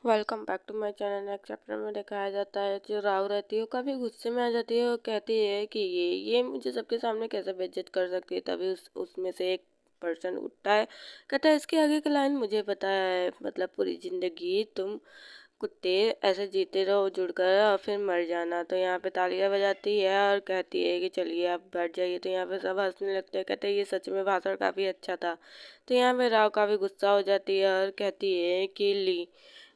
Welcome back to my channel. Next chapter में दिखाया जाता है जो राव रहती है वो काफ़ी गुस्से में आ जाती है और कहती है कि ये मुझे सबके सामने कैसे बेइज्जत कर सकती है। तभी उसमें से एक पर्सन उठता है, कहता है इसके आगे की लाइन मुझे पता है, मतलब पूरी ज़िंदगी तुम कुत्ते ऐसे जीते रहो जुड़कर और फिर मर जाना। तो यहाँ पे तालियां बजाती है और कहती है कि चलिए आप बैठ जाइए। तो यहाँ पे सब हंसने लगते हैं, कहते हैं ये सच में भाषण काफ़ी अच्छा था। तो यहाँ पे राव काफ़ी गुस्सा हो जाती है और कहती है कि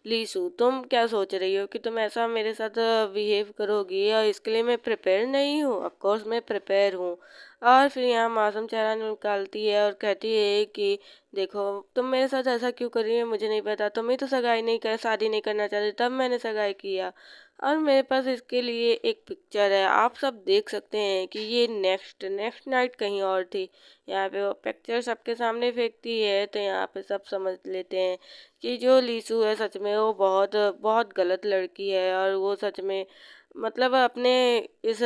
लीसू तुम क्या सोच रही हो कि तुम ऐसा मेरे साथ बिहेव करोगी, और इसके लिए मैं प्रिपेयर नहीं हूँ। ऑफ कोर्स मैं प्रिपेयर हूँ। और फिर यहाँ मासूम चेहरा निकालती है और कहती है कि देखो तुम मेरे साथ ऐसा क्यों कर रही है मुझे नहीं पता, तुम ही तो सगाई नहीं कर शादी नहीं करना चाहती, तब मैंने सगाई किया। और मेरे पास इसके लिए एक पिक्चर है, आप सब देख सकते हैं कि ये नेक्स्ट नेक्स्ट नाइट कहीं और थी। यहाँ पे वो पिक्चर सबके सामने फेंकती है। तो यहाँ पे सब समझ लेते हैं कि जो लीसू है सच में वो बहुत बहुत गलत लड़की है, और वो सच में मतलब अपने इस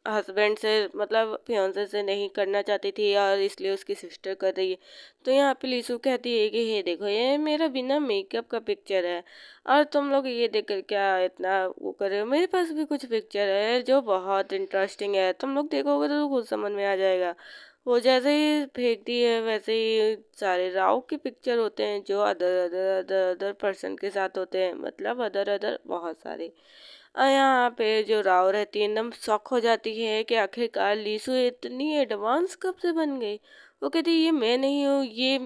हस्बैंड से मतलब फियांसे से नहीं करना चाहती थी, और इसलिए उसकी सिस्टर कर रही है। तो यहाँ पे लीसू कहती है कि ये देखो ये मेरा बिना मेकअप का पिक्चर है, और तुम लोग ये देख कर क्या इतना वो कर रहे हो। मेरे पास भी कुछ पिक्चर है जो बहुत इंटरेस्टिंग है, तुम लोग देखोगे तो खुद समझ में आ जाएगा। वो जैसे ही फेंकती है वैसे ही सारे राव के पिक्चर होते हैं जो other other other other person के साथ होते हैं, मतलब अदर अदर बहुत सारे। यहाँ पे जो राव रहती है एकदम शॉक हो जाती है कि आखिरकार लीसू इतनी एडवांस कब से बन गई। वो कहती है ये मैं नहीं हूँ, ये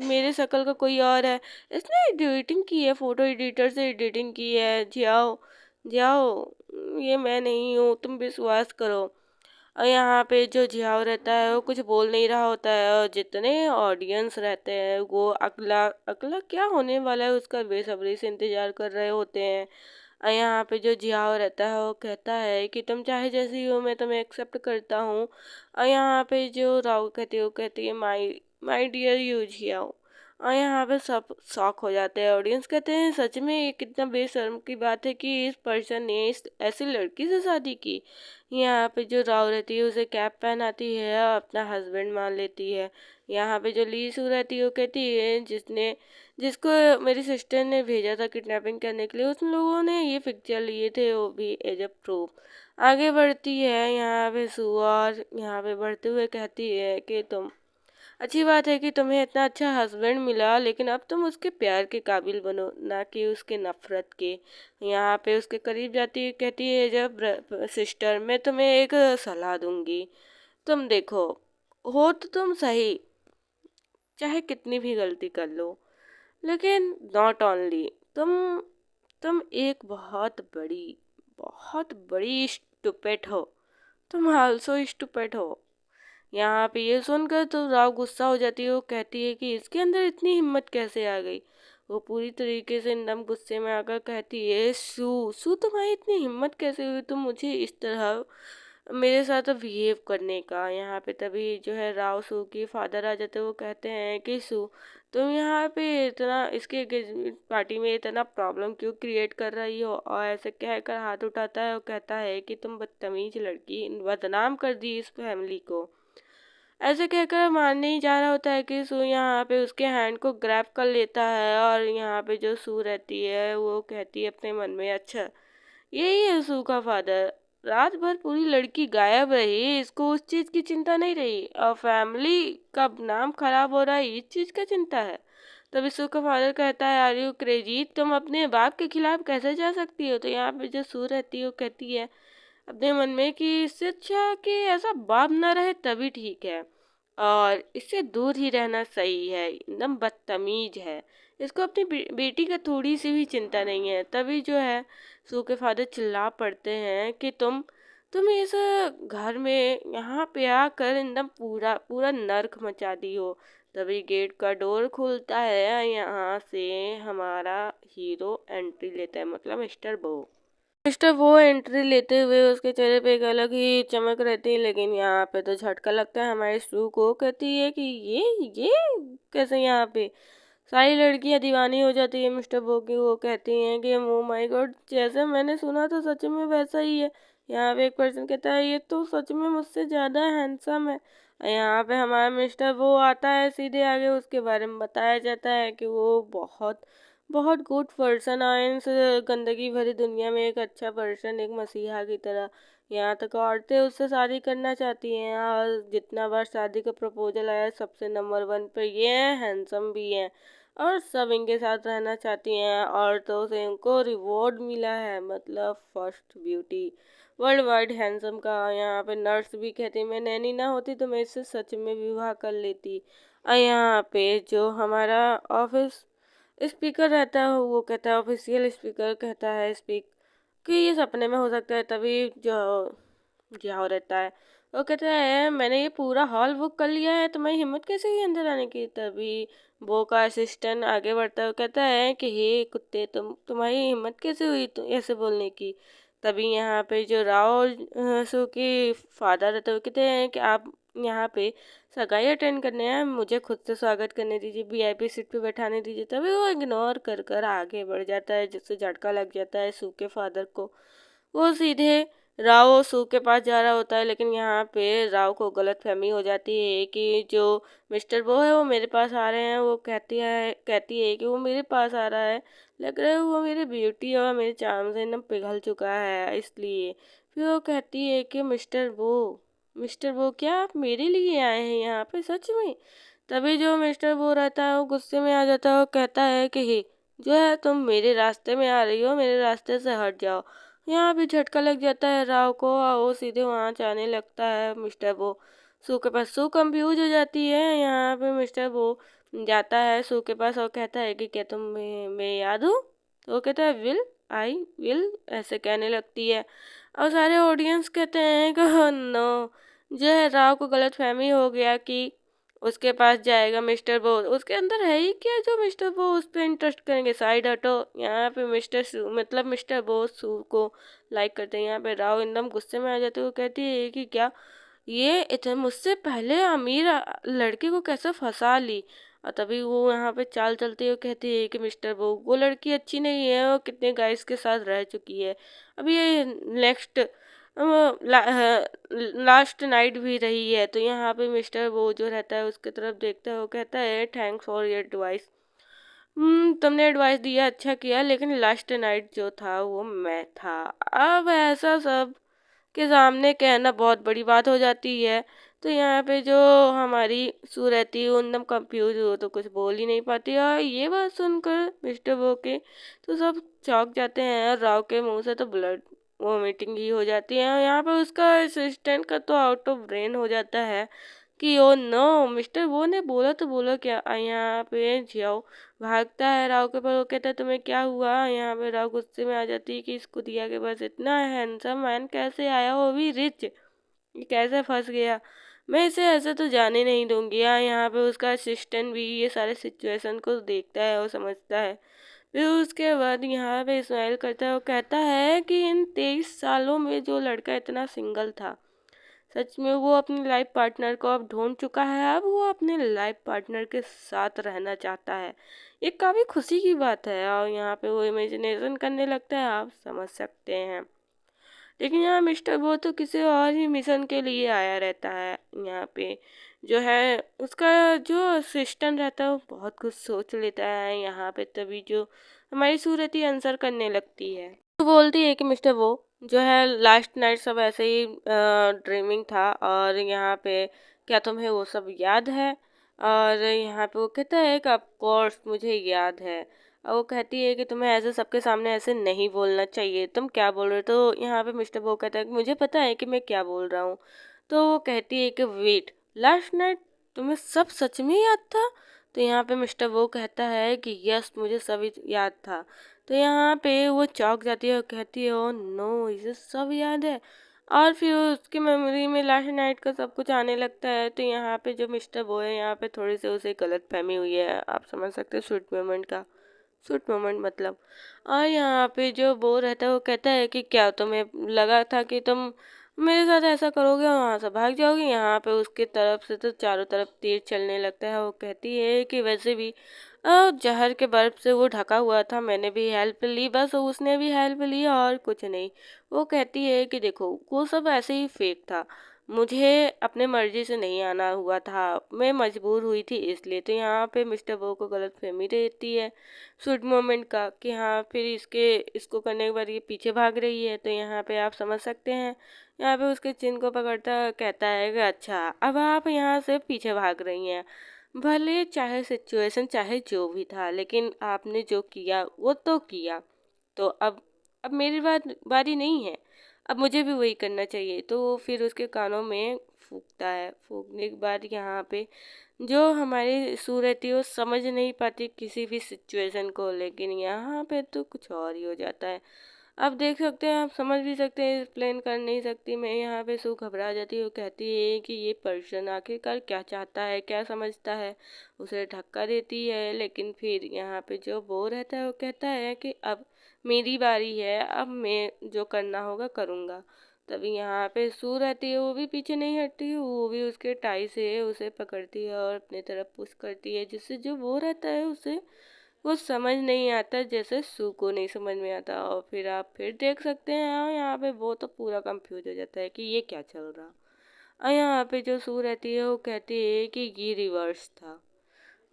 मेरे शक्ल का कोई और है। इसने एडिटिंग की है, फोटो एडिटर से एडिटिंग की है। जाओ जाओ, ये मैं नहीं हूँ, तुम विश्वास करो। और यहाँ पे जो जिहाव रहता है वो कुछ बोल नहीं रहा होता है, और जितने ऑडियंस रहते हैं वो अगला अगला क्या होने वाला है उसका बेसब्री से इंतजार कर रहे होते हैं। और यहाँ पे जो जिहाव रहता है वो कहता है कि तुम चाहे जैसी हो मैं तुम्हें एक्सेप्ट करता हूँ। और यहाँ पे जो राव कहती है वो कहती है माई माई डियर यू जिहाव। और यहाँ पे सब शॉक हो जाते हैं, ऑडियंस कहते हैं सच में ये कितना बेशर्म की बात है कि इस पर्सन ने इस ऐसी लड़की से शादी की। यहाँ पे जो राव रहती है उसे कैप पहनाती है और अपना हस्बैंड मान लेती है। यहाँ पे जो लीसू रहती है वो कहती है जिसको मेरी सिस्टर ने भेजा था किडनैपिंग करने के लिए, उन लोगों ने ये पिक्चर लिए थे, वो भी एज अ प्रूफ। आगे बढ़ती है यहाँ पे सू, और यहाँ पे बढ़ते हुए कहती है कि तुम अच्छी बात है कि तुम्हें इतना अच्छा हस्बैंड मिला, लेकिन अब तुम उसके प्यार के काबिल बनो, ना कि उसके नफरत के। यहाँ पे उसके करीब जाती है, कहती है जब सिस्टर मैं तुम्हें एक सलाह दूंगी। तुम देखो, हो तो तुम सही, चाहे कितनी भी गलती कर लो, लेकिन नॉट ओनली तुम एक बहुत बड़ी स्टूपिड हो, तुम आल्सो स्टूपिड हो। यहाँ पे ये सुनकर तो राव गुस्सा हो जाती है। वो कहती है कि इसके अंदर इतनी हिम्मत कैसे आ गई। वो पूरी तरीके से एकदम गुस्से में आकर कहती है सू सू तुम्हारी इतनी हिम्मत कैसे हुई तुम मुझे इस तरह मेरे साथ बिहेव करने का। यहाँ पे तभी जो है राव सू के फादर आ जाते हैं। वो कहते हैं कि सू तुम यहाँ पे इतना इसके एंगेजमेंट पार्टी में इतना प्रॉब्लम क्यों क्रिएट कर रही हो। और ऐसे कहकर हाथ उठाता है और कहता है कि तुम बदतमीज लड़की, बदनाम कर दी इस फैमिली को। ऐसे कहकर मारने ही जा रहा होता है कि सू यहाँ पे उसके हैंड को ग्रैब कर लेता है। और यहाँ पे जो सू रहती है वो कहती है अपने मन में अच्छा यही है सू का फादर। रात भर पूरी लड़की गायब रही, इसको उस चीज़ की चिंता नहीं रही, और फैमिली का नाम खराब हो रहा है इस चीज़ का चिंता है। तब सू का फादर कहता है आर यू क्रेजी, तुम अपने बाप के खिलाफ कैसे जा सकती हो। तो यहाँ पे जो सू रहती है वो कहती है अपने मन में कि इससे अच्छा कि ऐसा बाप ना रहे तभी ठीक है, और इससे दूर ही रहना सही है, एकदम बदतमीज है, इसको अपनी बेटी का थोड़ी सी भी चिंता नहीं है। तभी जो है सू के फादर चिल्ला पड़ते हैं कि तुम इस घर में यहाँ पे आकर एकदम पूरा पूरा नर्क मचा दी हो। तभी गेट का डोर खुलता है, यहाँ से हमारा हीरो एंट्री लेता है, मतलब मिस्टर वो एंट्री लेते हुए उसके चेहरे पे एक अलग ही चमक रहती है। लेकिन यहाँ पे तो झटका लगता है हमारी सू को, कहती है कि ये कैसे यहाँ पे। सारी लड़कियां दीवानी हो जाती है मिस्टर वो की। वो कहती हैं कि ओ माय गॉड, जैसे मैंने सुना था सच में वैसा ही है। यहाँ पे एक पर्सन कहता है ये तो सच में मुझसे ज़्यादा हैंडसम है। यहाँ पे हमारा मिस्टर वो आता है सीधे आगे, उसके बारे में बताया जाता है कि वो बहुत बहुत गुड पर्सन आए इस गंदगी भरी दुनिया में, एक अच्छा पर्सन, एक मसीहा की तरह। यहाँ तक औरतें उससे शादी करना चाहती हैं, और जितना बार शादी का प्रपोजल आया सबसे नंबर 1 पे ये हैं, हैंडसम भी हैं, और सब इनके साथ रहना चाहती हैं। औरतों से इनको रिवॉर्ड मिला है, मतलब first beauty, world wide handsome का। यहाँ पे नर्स भी कहती मैं नैनी ना होती तो मैं इससे सच में विवाह कर लेती। और यहाँ पे जो हमारा ऑफिस स्पीकर रहता है वो कहता है, ऑफिशियल स्पीकर कहता है स्पीक कि ये सपने में हो सकता है, तभी जो जाओ रहता है वो कहता है मैंने ये पूरा हॉल बुक कर लिया है, तुम्हारी हिम्मत कैसे हुई अंदर आने की। तभी वो का असिस्टेंट आगे बढ़ता है, वो कहता है कि हे कुत्ते, तुम्हारी हिम्मत कैसे हुई ऐसे बोलने की। तभी यहाँ पे जो राव सो के फादर रहते हैं वो कहते हैं कि आप यहाँ पे सगाई अटेंड करने हैं, मुझे खुद से स्वागत करने दीजिए, वीआईपी सीट पे बैठाने दीजिए। तभी वो इग्नोर कर कर आगे बढ़ जाता है, जिससे झटका लग जाता है सू के फादर को। वो सीधे राव और सू के पास जा रहा होता है, लेकिन यहाँ पे राव को गलत फहमी हो जाती है कि जो मिस्टर वो है वो मेरे पास आ रहे हैं। वो कहती है कि वो मेरे पास आ रहा है, लग रहा है वो मेरी ब्यूटी और मेरे चार्म से एकदम पिघल चुका है, इसलिए। फिर वो कहती है कि मिस्टर वो क्या आप मेरे लिए आए हैं यहाँ पे सच में। तभी जो मिस्टर वो रहता है वो गुस्से में आ जाता है, वो कहता है कि हे जो है तुम मेरे रास्ते में आ रही हो, मेरे रास्ते से हट जाओ। यहाँ भी झटका लग जाता है राव को, और वो सीधे वहाँ जाने लगता है मिस्टर वो सू के पास। सू कंफ्यूज हो जाती है, यहाँ पे मिस्टर वो जाता है सू के पास और कहता है कि क्या तुम मैं याद हूँ। तो वो कहता है विल आई विल, ऐसे कहने लगती है। और सारे ऑडियंस कहते हैं कि नो, जो है राव को गलत फहमी हो गया कि उसके पास जाएगा मिस्टर वो, उसके अंदर है ही क्या जो मिस्टर वो उस पर इंटरेस्ट करेंगे। साइड हटो, यहाँ पे मिस्टर सू मतलब मिस्टर वो सू को लाइक करते हैं। यहाँ पे राव एकदम गुस्से में आ जाते हैं, वो कहती है कि क्या ये इतने मुझसे पहले अमीर लड़के को कैसे फंसा ली। और तभी वो यहाँ पे चाल चलती है, कहती है कि मिस्टर वो लड़की अच्छी नहीं है, वो कितने गाइस के साथ रह चुकी है, अभी ये नेक्स्ट लास्ट नाइट भी रही है। तो यहाँ पे मिस्टर वो जो रहता है उसके तरफ देखता है, वो कहता है थैंक्स फॉर योर एडवाइस, तुमने एडवाइस दिया अच्छा किया, लेकिन लास्ट नाइट जो था वो मैं था। अब ऐसा सब के सामने कहना बहुत बड़ी बात हो जाती है। तो यहाँ पे जो हमारी सू रहती है वो एकदम कंफ्यूज हो, तो कुछ बोल ही नहीं पाती। और ये बात सुनकर मिस्टर वो के तो सब चौंक जाते हैं, और राव के मुंह से तो ब्लड वोमिटिंग ही हो जाती है। और यहाँ पे उसका असिस्टेंट का तो आउट ऑफ ब्रेन हो जाता है कि ओ नो, मिस्टर वो ने बोला तो बोला क्या। यहाँ पे जियाओ भागता है राव के पास, वो कहता है तुम्हें क्या हुआ। यहाँ पे राव गुस्से में आ जाती है कि इस कुतिया के पास इतना हैंडसम मैन कैसे आया, वो भी रिच, ये कैसे फंस गया, मैं इसे ऐसे तो जाने नहीं दूंगी। यहाँ पे उसका असिस्टेंट भी ये सारे सिचुएशन को देखता है और समझता है। फिर उसके बाद यहाँ पे स्माइल करता है, वो कहता है कि इन 23 सालों में जो लड़का इतना सिंगल था, सच में वो अपनी लाइफ पार्टनर को अब ढूंढ चुका है। अब वो अपने लाइफ पार्टनर के साथ रहना चाहता है। ये काफ़ी खुशी की बात है, और यहाँ पे वो इमेजिनेशन करने लगता है, आप समझ सकते हैं। लेकिन यहाँ मिस्टर वो तो किसी और ही मिशन के लिए आया रहता है। यहाँ पे जो है उसका जो असिस्टेंट रहता है वो बहुत कुछ सोच लेता है। यहाँ पे तभी जो हमारी सूरत ही आंसर करने लगती है, तो बोलती है कि मिस्टर वो जो है लास्ट नाइट सब ऐसे ही ड्रीमिंग था, और यहाँ पे क्या तुम्हें वो सब याद है। और यहाँ पे वो कहता है कि ऑफ कोर्स मुझे याद है। और वो कहती है कि तुम्हें ऐसे सबके सामने ऐसे नहीं बोलना चाहिए, तुम क्या बोल रहे हो। तो यहाँ पे मिस्टर वो कहता है कि मुझे पता है कि मैं क्या बोल रहा हूँ। तो वो कहती है कि वेट, लास्ट नाइट तुम्हें सब सच में याद था। तो यहाँ पे मिस्टर वो कहता है कि यस मुझे सब याद था। तो यहाँ पे वो चौंक जाती है और कहती है ओ नो, इसे सब याद है। और फिर उसकी मेमोरी में लास्ट नाइट का सब कुछ आने लगता है। तो यहाँ पे जो मिस्टर वो है यहाँ पे थोड़ी सी उसे गलत फहमी हुई है, आप समझ सकते हो स्वीट मोमेंट का, स्वीट मोमेंट मतलब। और यहाँ पे जो वो रहता है वो कहता है कि क्या तुम्हें लगा था कि तुम मेरे साथ ऐसा करोगे और वहाँ से भाग जाओगे। यहाँ पे उसके तरफ से तो चारों तरफ तीर चलने लगता है। वो कहती है कि वैसे भी जहर के बर्फ से वो ढका हुआ था, मैंने भी हेल्प ली, बस उसने भी हेल्प ली और कुछ नहीं। वो कहती है कि देखो वो सब ऐसे ही फेक था, मुझे अपने मर्जी से नहीं आना हुआ था, मैं मजबूर हुई थी इसलिए। तो यहाँ पे मिस्टर वो को गलतफहमी रहती है स्वीट मोमेंट का कि हाँ फिर इसको करने के बाद ये पीछे भाग रही है। तो यहाँ पे आप समझ सकते हैं, यहाँ पे उसके चिन को पकड़ता कहता है कि अच्छा अब आप यहाँ से पीछे भाग रही हैं, भले चाहे सिचुएशन चाहे जो भी था, लेकिन आपने जो किया वो तो किया। तो अब मेरी बारी नहीं है, अब मुझे भी वही करना चाहिए। तो वो फिर उसके कानों में फूंकता है। फूंकने के बाद यहाँ पे जो हमारी सू रहती है वो समझ नहीं पाती किसी भी सिचुएशन को, लेकिन यहाँ पे तो कुछ और ही हो जाता है। अब देख सकते हैं, आप समझ भी सकते हैं, एक्सप्लेन कर नहीं सकती मैं। यहाँ पे सू घबरा जाती है, वो कहती है कि ये पर्सन आखिरकार क्या चाहता है, क्या समझता है। उसे धक्का देती है, लेकिन फिर यहाँ पे जो वो रहता है वो कहता है कि अब मेरी बारी है, अब मैं जो करना होगा करूँगा। तभी यहाँ पे सू रहती है, वो भी पीछे नहीं हटती है, वो भी उसके टाई से उसे पकड़ती है और अपनी तरफ पुश करती है, जिससे जो वो रहता है उसे वो समझ नहीं आता, जैसे सू को नहीं समझ में आता। और फिर आप फिर देख सकते हैं, हाँ यहाँ पे वो तो पूरा कंफ्यूज हो जाता है कि ये क्या चल रहा। और यहाँ पे जो सू रहती है वो कहती है कि ये रिवर्स था,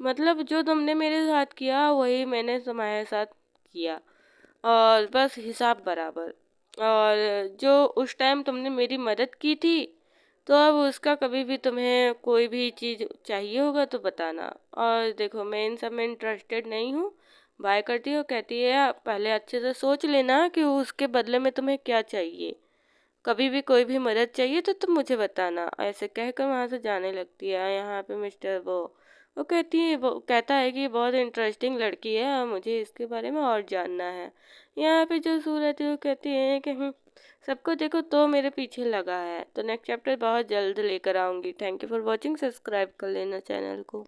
मतलब जो तुमने मेरे साथ किया वही मैंने तुम्हारे साथ किया, और बस हिसाब बराबर। और जो उस टाइम तुमने मेरी मदद की थी, तो अब उसका कभी भी तुम्हें कोई भी चीज़ चाहिए होगा तो बताना। और देखो मैं इन सब में इंटरेस्टेड नहीं हूँ। बाय करती है, कहती है पहले अच्छे से सोच लेना कि उसके बदले में तुम्हें क्या चाहिए, कभी भी कोई भी मदद चाहिए तो तुम मुझे बताना। ऐसे कहकर वहाँ से जाने लगती है। यहाँ पे मिस्टर वो कहती है, वो कहता है कि ये बहुत इंटरेस्टिंग लड़की है और मुझे इसके बारे में और जानना है। यहाँ पे जो सूरत है वो कहती है कि सबको देखो तो मेरे पीछे लगा है। तो नेक्स्ट चैप्टर बहुत जल्द लेकर आऊँगी। Thank you for watching, subscribe कर लेना चैनल को।